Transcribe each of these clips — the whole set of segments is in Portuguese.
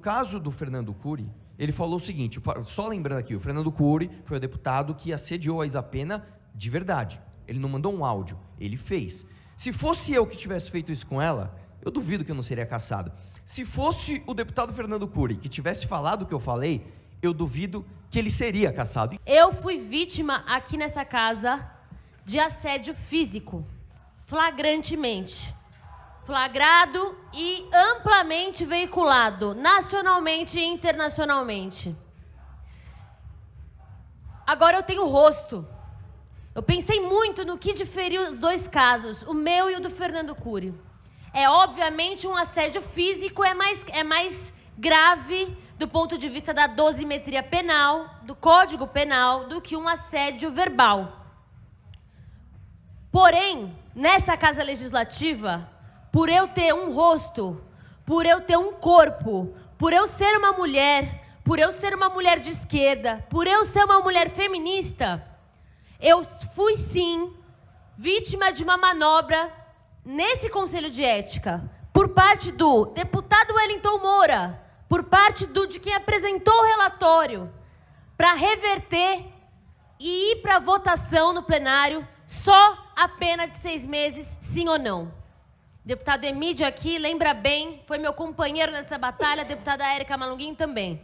No caso do Fernando Cury, ele falou o seguinte, só lembrando aqui, o Fernando Cury foi o deputado que assediou a Isa Pena de verdade. Ele não mandou um áudio, ele fez. Se fosse eu que tivesse feito isso com ela, eu duvido que eu não seria cassado. Se fosse o deputado Fernando Cury que tivesse falado o que eu falei, eu duvido que ele seria cassado. Eu fui vítima aqui nessa casa de assédio físico, flagrantemente. Flagrado e amplamente veiculado, nacionalmente e internacionalmente. Agora eu tenho rosto. Eu pensei muito no que diferiu os dois casos, o meu e o do Fernando Cury. Obviamente um assédio físico é mais grave do ponto de vista da dosimetria penal, do Código Penal, do que um assédio verbal. Porém, nessa Casa Legislativa, por eu ter um rosto, por eu ter um corpo, por eu ser uma mulher, por eu ser uma mulher de esquerda, por eu ser uma mulher feminista, eu fui sim vítima de uma manobra nesse Conselho de Ética, por parte do deputado Wellington Moura, por parte de quem apresentou o relatório, para reverter e ir para votação no plenário só a pena de 6 meses, sim ou não. Deputado Emídio aqui, lembra bem, foi meu companheiro nessa batalha, a deputada Érica Malunguinho também.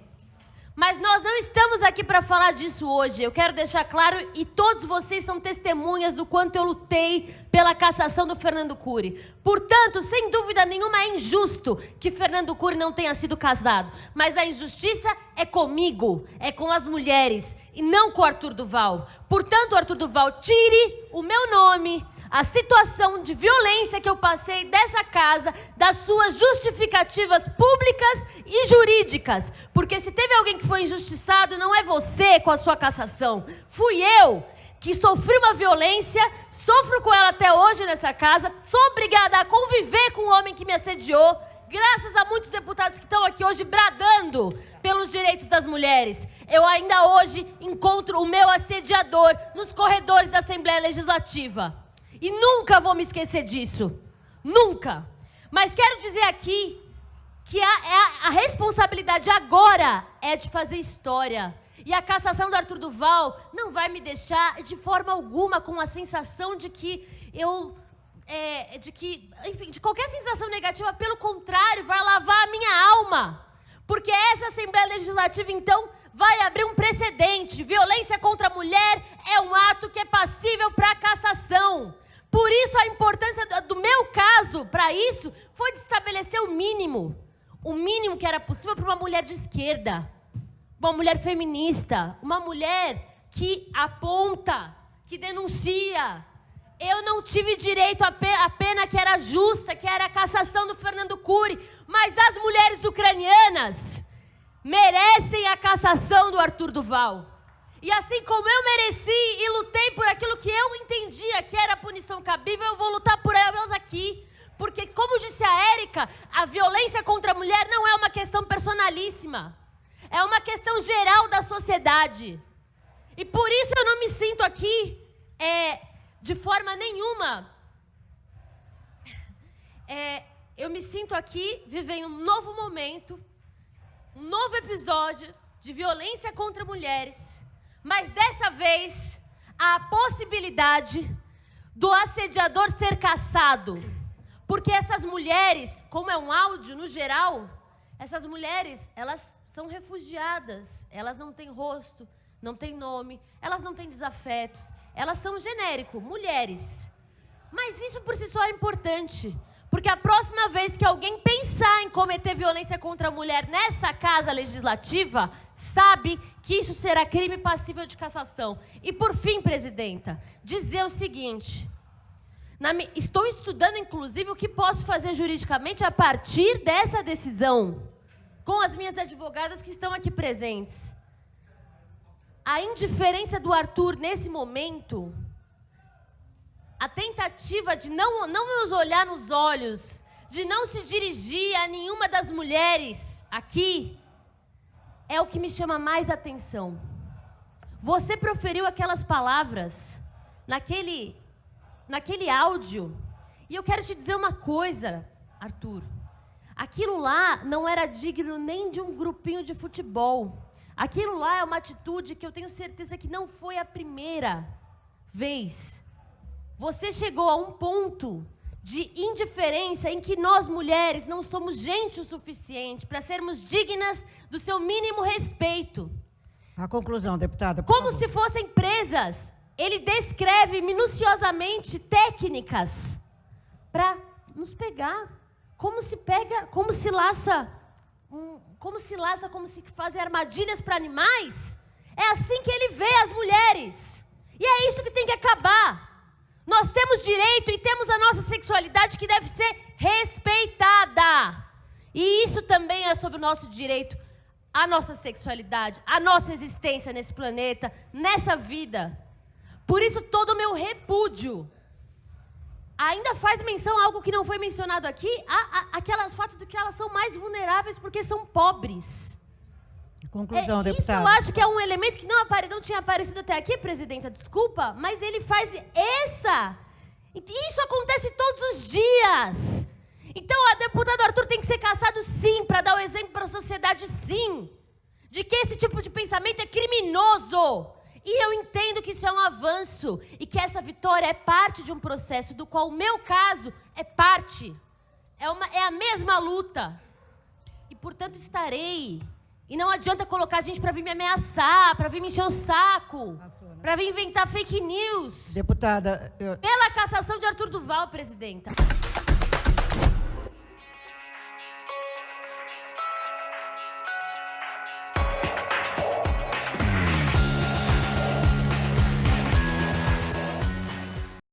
Mas nós não estamos aqui para falar disso hoje. Eu quero deixar claro, e todos vocês são testemunhas do quanto eu lutei pela cassação do Fernando Cury. Portanto, sem dúvida nenhuma, é injusto que Fernando Cury não tenha sido casado. Mas a injustiça é comigo, é com as mulheres, e não com o Arthur Duval. Portanto, Arthur Duval, tire o meu nome, a situação de violência que eu passei dessa casa, das suas justificativas públicas e jurídicas. Porque se teve alguém que foi injustiçado, não é você com a sua cassação. Fui eu que sofri uma violência, sofro com ela até hoje nessa casa, sou obrigada a conviver com o homem que me assediou, graças a muitos deputados que estão aqui hoje bradando pelos direitos das mulheres. Eu ainda hoje encontro o meu assediador nos corredores da Assembleia Legislativa. E nunca vou me esquecer disso. Nunca. Mas quero dizer aqui que a responsabilidade agora é de fazer história. E a cassação do Arthur Duval não vai me deixar de forma alguma com a sensação de que enfim, de qualquer sensação negativa. Pelo contrário, vai lavar a minha alma. Porque essa Assembleia Legislativa, então, vai abrir um precedente. Violência contra a mulher é um ato que é passível para cassação. Por isso, a importância do meu caso para isso foi de estabelecer o mínimo que era possível para uma mulher de esquerda, uma mulher feminista, uma mulher que aponta, que denuncia. Eu não tive direito à pena que era justa, que era a cassação do Fernando Cury, mas as mulheres ucranianas merecem a cassação do Arthur Duval. E assim como eu mereci e lutei por aquilo que eu entendia que era a punição cabível, eu vou lutar por elas aqui. Porque, como disse a Érica, a violência contra a mulher não é uma questão personalíssima. É uma questão geral da sociedade. E por isso eu não me sinto aqui, de forma nenhuma... eu me sinto aqui vivendo um novo momento, um novo episódio de violência contra mulheres. Mas dessa vez, há a possibilidade do assediador ser cassado. Porque essas mulheres, como é um áudio no geral, essas mulheres, elas são refugiadas. Elas não têm rosto, não têm nome, elas não têm desafetos. Elas são genérico, mulheres. Mas isso por si só é importante. Porque a próxima vez que alguém pensar em cometer violência contra a mulher nessa Casa Legislativa, sabe que isso será crime passível de cassação. E por fim, presidenta, dizer o seguinte: estou estudando, inclusive, o que posso fazer juridicamente a partir dessa decisão, com as minhas advogadas que estão aqui presentes. A indiferença do Arthur nesse momento, a tentativa de não nos olhar nos olhos, de não se dirigir a nenhuma das mulheres aqui, é o que me chama mais atenção. Você proferiu aquelas palavras naquele áudio, e eu quero te dizer uma coisa, Arthur. Aquilo lá não era digno nem de um grupinho de futebol. Aquilo lá é uma atitude que eu tenho certeza que não foi a primeira vez. Você chegou a um ponto de indiferença em que nós, mulheres, não somos gente o suficiente para sermos dignas do seu mínimo respeito. A conclusão, deputada, por Como favor. se fossem presas. Ele descreve minuciosamente técnicas para nos pegar. Como se pega, como se laça, como se fazem armadilhas para animais. É assim que ele vê as mulheres. E é isso que tem que acabar. Nós temos direito e temos a nossa sexualidade que deve ser respeitada. E isso também é sobre o nosso direito, a nossa sexualidade, a nossa existência nesse planeta, nessa vida. Por isso todo o meu repúdio. Ainda faz menção a algo que não foi mencionado aqui, aquelas fatos de que elas são mais vulneráveis porque são pobres. Conclusão, Isso deputada. eu acho que é um elemento que não tinha aparecido até aqui, presidenta, desculpa, mas ele faz isso acontece todos os dias. Então, o deputado Arthur tem que ser caçado sim, para dar o exemplo para a sociedade sim, de que esse tipo de pensamento é criminoso. E eu entendo que isso é um avanço e que essa vitória é parte de um processo do qual o meu caso é parte. É a mesma luta. E, portanto, estarei. E não adianta colocar a gente para vir me ameaçar, para vir me encher o saco, para vir inventar fake news. Deputada, Pela cassação de Arthur Duval, presidenta.